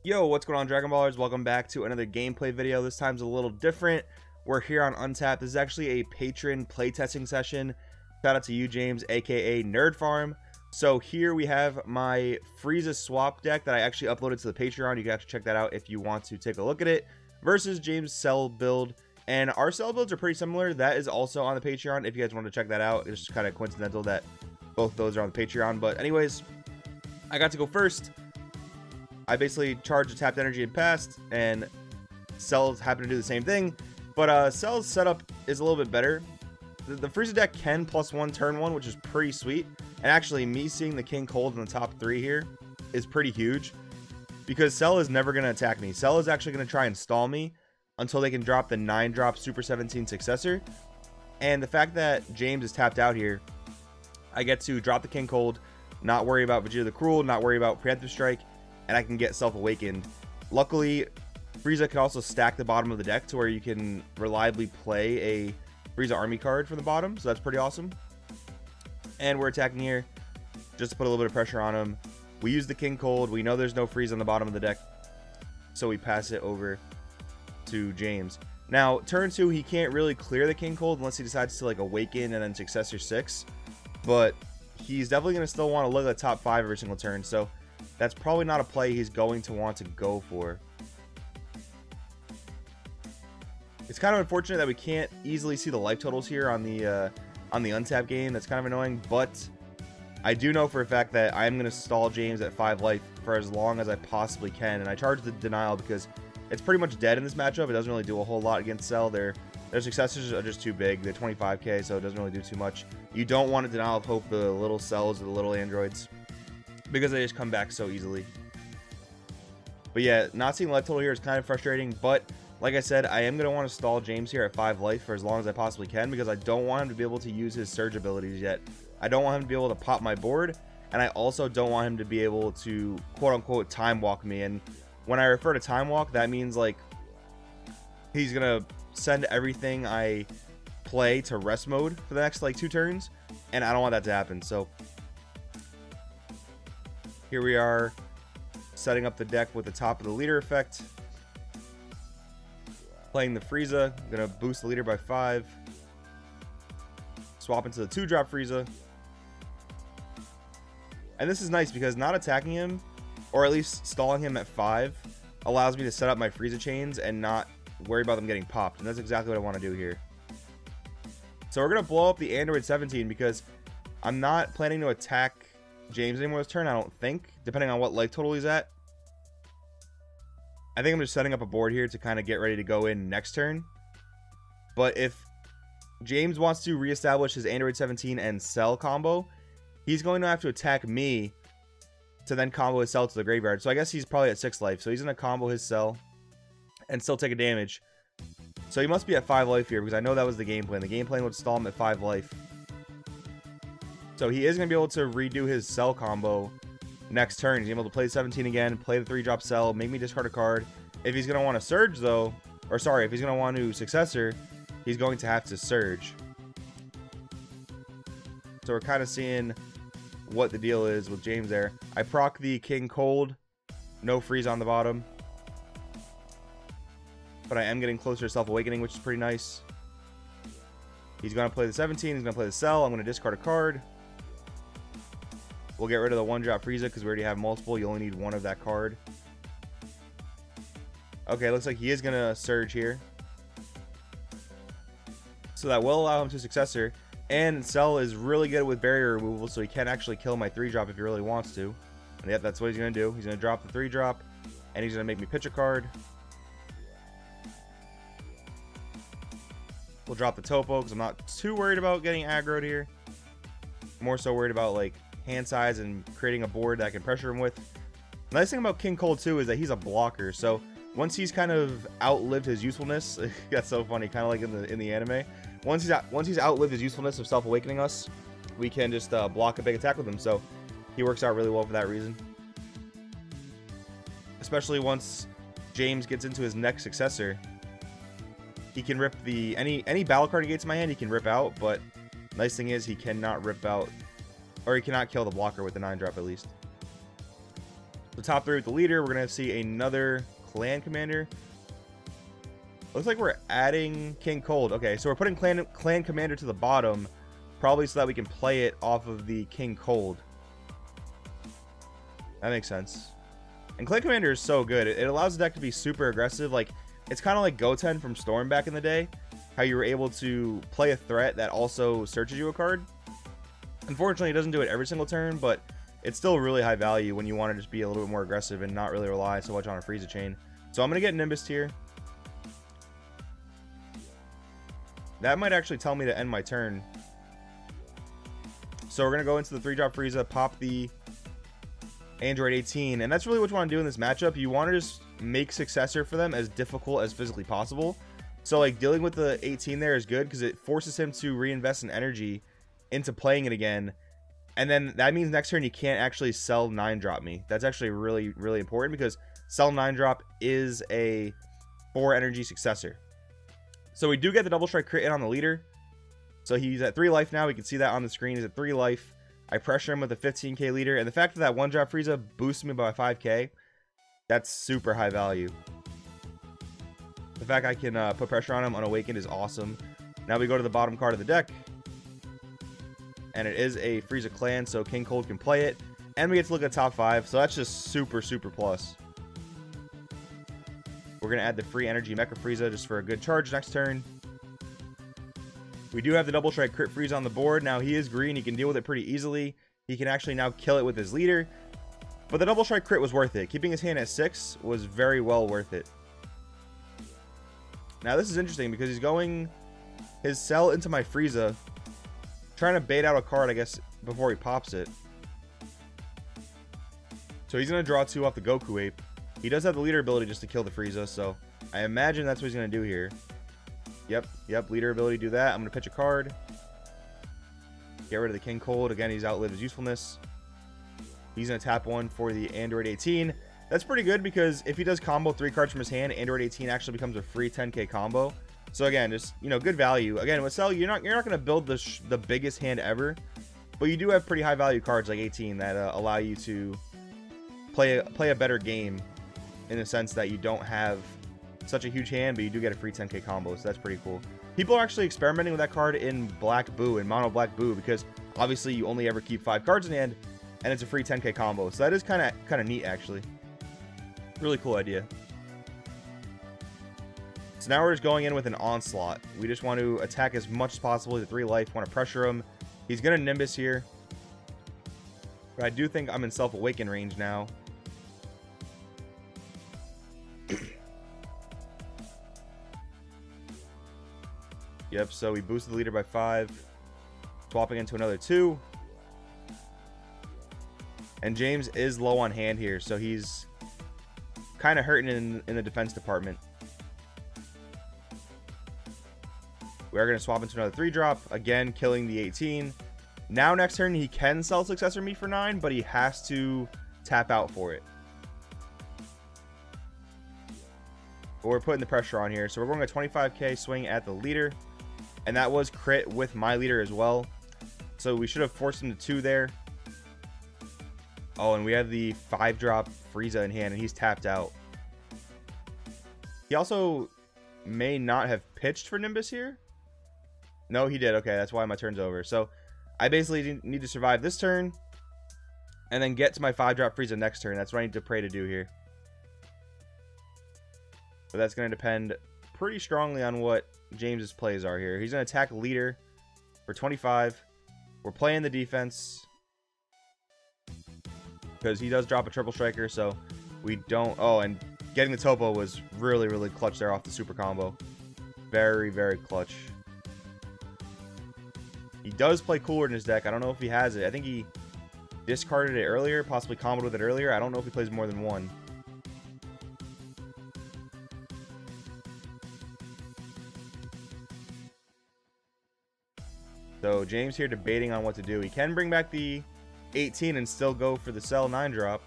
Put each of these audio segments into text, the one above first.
Yo, what's going on, Dragon Ballers? Welcome back to another gameplay video. This time's a little different. We're here on Untapped. This is actually a patron playtesting session. Shout out to you, James, aka Nerd Farm. So here we have my Frieza swap deck that I actually uploaded to the Patreon. You can actually check that out if you want to take a look at it. Versus James' Cell build. And our Cell builds are pretty similar. That is also on the Patreon if you guys want to check that out. It's just kind of coincidental that both those are on the Patreon. But anyways, I got to go first. I basically charged the tapped energy and passed, and Cells happen to do the same thing, but Cell's setup is a little bit better. The Frieza deck can +1 turn 1, which is pretty sweet, and actually me seeing the King Cold in the top 3 here is pretty huge, because Cell is never going to attack me. Cell is actually going to try and stall me until they can drop the 9-drop Super 17 successor, and the fact that James is tapped out here, I get to drop the King Cold, not worry about Vegeta the Cruel, not worry about Preemptive Strike, and I can get Self-Awakened. Luckily, Frieza can also stack the bottom of the deck to where you can reliably play a Frieza army card from the bottom, so that's pretty awesome. And we're attacking here just to put a little bit of pressure on him. We use the King Cold. We know there's no Frieza on the bottom of the deck, so we pass it over to James. Now, turn 2, he can't really clear the King Cold unless he decides to like Awaken and then Successor 6, but he's definitely going to still want to look at the top 5 every single turn, so that's probably not a play he's going to want to go for. It's kind of unfortunate that we can't easily see the life totals here on the Untapped game. That's kind of annoying, but I do know for a fact that I'm going to stall James at 5 life for as long as I possibly can, and I charge the Denial because it's pretty much dead in this matchup. It doesn't really do a whole lot against Cell. Their successors are just too big. They're 25k, so it doesn't really do too much. You don't want to Denial of Hope the little Cells or the little androids, because they just come back so easily. But yeah, not seeing life total here is kind of frustrating, but like I said, I am going to want to stall James here at 5 life for as long as I possibly can, because I don't want him to be able to use his surge abilities yet. I don't want him to be able to pop my board, and I also don't want him to be able to quote-unquote time walk me. And when I refer to time walk, that means like he's going to send everything I play to rest mode for the next like 2 turns, and I don't want that to happen. So here we are, setting up the deck with the top of the leader effect. Playing the Frieza, I'm going to boost the leader by 5. Swap into the 2-drop Frieza. And this is nice because not attacking him, or at least stalling him at 5, allows me to set up my Frieza chains and not worry about them getting popped. And that's exactly what I want to do here. So we're going to blow up the Android 17 because I'm not planning to attack James anymore this turn, I don't think, depending on what life total he's at. I think I'm just setting up a board here to kind of get ready to go in next turn. But if James wants to reestablish his Android 17 and Cell combo, he's going to have to attack me to then combo his Cell to the graveyard. So I guess he's probably at 6 life. So he's going to combo his Cell and still take a damage. So he must be at 5 life here because I know that was the game plan. The game plan would stall him at 5 life. So he is going to be able to redo his Cell combo next turn. He's able to play 17 again, play the 3-drop Cell, make me discard a card. If he's going to want to Surge though, or sorry, if he's going to want to Successor, he's going to have to Surge. So we're kind of seeing what the deal is with James there. I proc the King Cold, no freeze on the bottom. But I am getting closer to Self-Awakening, which is pretty nice. He's going to play the 17, he's going to play the Cell, I'm going to discard a card. We'll get rid of the 1-drop Frieza because we already have multiple. You only need 1 of that card. Okay, looks like he is going to Surge here. So that will allow him to Successor. And Cell is really good with barrier removal, so he can actually kill my 3-drop if he really wants to. And yep, that's what he's going to do. He's going to drop the 3-drop, and he's going to make me pitch a card. We'll drop the Topo because I'm not too worried about getting aggroed here. More so worried about like hand size and creating a board that I can pressure him with. The nice thing about King Cold too is that he's a blocker, so once he's kind of outlived his usefulness, that's so funny, kind of like in the anime. Once he's outlived his usefulness of Self-Awakening us, we can just block a big attack with him. So he works out really well for that reason. Especially once James gets into his next successor, he can rip the any battle card he gets in my hand. He can rip out, but nice thing is he cannot rip out. Or he cannot kill the blocker with the 9-drop at least. The top 3 with the leader. We're going to see another clan commander. Looks like we're adding King Cold. Okay, so we're putting clan commander to the bottom, probably so that we can play it off of the King Cold. That makes sense. And clan commander is so good. It allows the deck to be super aggressive. Like, it's kind of like Goten from Storm back in the day, how you were able to play a threat that also searches you a card. Unfortunately, it doesn't do it every single turn, but it's still really high value when you want to just be a little bit more aggressive and not really rely so much on a Frieza chain. So I'm going to get Nimbus here. That might actually tell me to end my turn. So we're going to go into the 3-drop Frieza, pop the Android 18. And that's really what you want to do in this matchup. You want to just make Successor for them as difficult as physically possible. So like dealing with the 18 there is good because it forces him to reinvest in energy into playing it again. And then that means next turn you can't actually sell 9-drop me. That's actually really, really important because sell 9-drop is a 4 energy Successor. So we do get the double strike crit in on the leader. So he's at 3 life now. We can see that on the screen. He's at 3 life. I pressure him with a 15k leader. And the fact that that 1-drop Frieza boosts me by 5k, that's super high value. The fact I can put pressure on him unawakened is awesome. Now we go to the bottom card of the deck. And it is a Frieza clan, so King Cold can play it. And we get to look at top 5. So that's just super, super plus. We're going to add the free energy Mecha Frieza just for a good charge next turn. We do have the double strike crit Frieza on the board. Now he is green. He can deal with it pretty easily. He can actually now kill it with his leader. But the double strike crit was worth it. Keeping his hand at 6 was very well worth it. Now this is interesting because he's going his cell into my Frieza. Trying to bait out a card, I guess, before he pops it. So he's going to draw 2 off the Goku Ape. He does have the leader ability just to kill the Frieza, so I imagine that's what he's going to do here. Yep, leader ability, do that. I'm going to pitch a card. Get rid of the King Cold. Again, he's outlived his usefulness. He's going to tap 1 for the Android 18. That's pretty good because if he does combo 3 cards from his hand, Android 18 actually becomes a free 10k combo. So again, just, you know, good value. Again, with Cell, you're not going to build the biggest hand ever, but you do have pretty high value cards like 18 that allow you to play a better game in the sense that you don't have such a huge hand, but you do get a free 10k combo, so that's pretty cool. People are actually experimenting with that card in Black Buu, in Mono Black Buu, because obviously you only ever keep 5 cards in hand, and it's a free 10k combo. So that is kind of neat, actually. Really cool idea. So now we're just going in with an Onslaught. We just want to attack as much as possible to 3 life. Want to pressure him. He's going to Nimbus here. But I do think I'm in Self-Awaken range now. Yep, so we boosted the leader by 5. Swapping into another 2. And James is low on hand here, so he's kind of hurting in the defense department. We are going to swap into another 3-drop. Again, killing the 18. Now, next turn, he can sell Successor Me for 9, but he has to tap out for it. But we're putting the pressure on here. So we're going a 25k swing at the leader. And that was crit with my leader as well. So we should have forced him to 2 there. Oh, and we have the 5-drop Frieza in hand, and he's tapped out. He also may not have pitched for Nimbus here. No, he did. Okay, that's why my turn's over. So I basically need to survive this turn and then get to my 5-drop Frieza next turn. That's what I need to pray to do here. But that's going to depend pretty strongly on what James's plays are here. He's going to attack leader for 25. We're playing the defense because he does drop a triple striker, so we don't... Oh, and getting the topo was really, really clutch there off the super combo. Very, very clutch. He does play Cooler in his deck. I don't know if he has it. I think he discarded it earlier, possibly comboed with it earlier. I don't know if he plays more than 1. So James here debating on what to do. He can bring back the 18 and still go for the Cell 9-drop.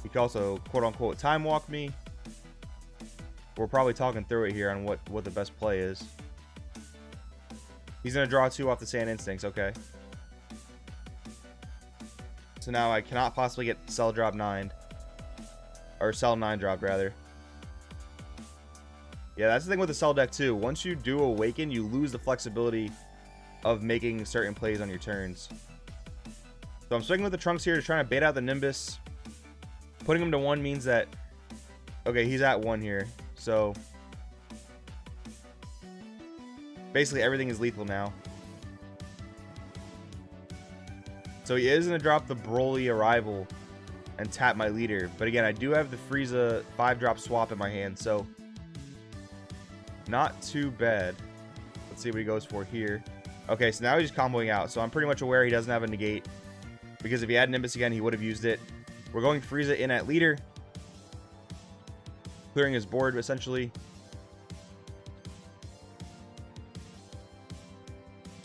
He could also quote-unquote time walk me. We're probably talking through it here on what the best play is. He's going to draw 2 off the Sand Instincts. Okay. So now I cannot possibly get Cell drop 9. Or Cell 9 drop, rather. Yeah, that's the thing with the Cell deck, too. Once you do Awaken, you lose the flexibility of making certain plays on your turns. So I'm swinging with the Trunks here to try to bait out the Nimbus. Putting him to 1 means that... Okay, he's at 1 here. So... basically, everything is lethal now. So he is going to drop the Broly Arrival and tap my leader. But again, I do have the Frieza 5-drop swap in my hand, so not too bad. Let's see what he goes for here. Okay, so now he's comboing out. So I'm pretty much aware he doesn't have a negate, because if he had Nimbus again, he would have used it. We're going Frieza in at leader, clearing his board, essentially.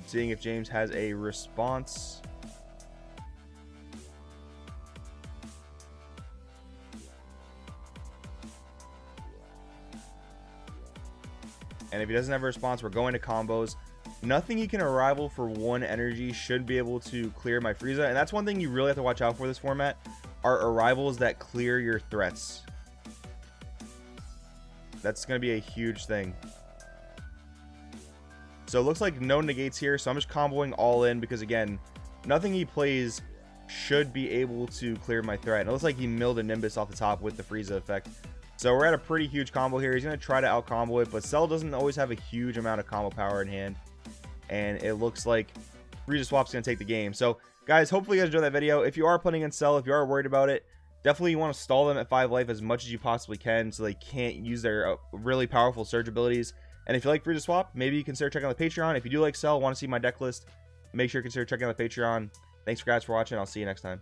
Seeing if James has a response. And if he doesn't have a response, we're going to combos. Nothing he can Arrival for 1 energy should be able to clear my Frieza. And that's one thing you really have to watch out for this format, are Arrivals that clear your threats. That's going to be a huge thing. So it looks like no negates here, so I'm just comboing all in because, again, nothing he plays should be able to clear my threat. And it looks like he milled a Nimbus off the top with the Frieza effect. So we're at a pretty huge combo here. He's going to try to out-combo it, but Cell doesn't always have a huge amount of combo power in hand. And it looks like Frieza Swap's going to take the game. So, guys, hopefully you guys enjoyed that video. If you are playing in Cell, if you are worried about it, definitely you want to stall them at 5 life as much as you possibly can so they can't use their really powerful surge abilities. And if you like Frieza Swap, maybe you consider checking out the Patreon. If you do like Cell, want to see my deck list, make sure you consider checking out the Patreon. Thanks guys for watching. I'll see you next time.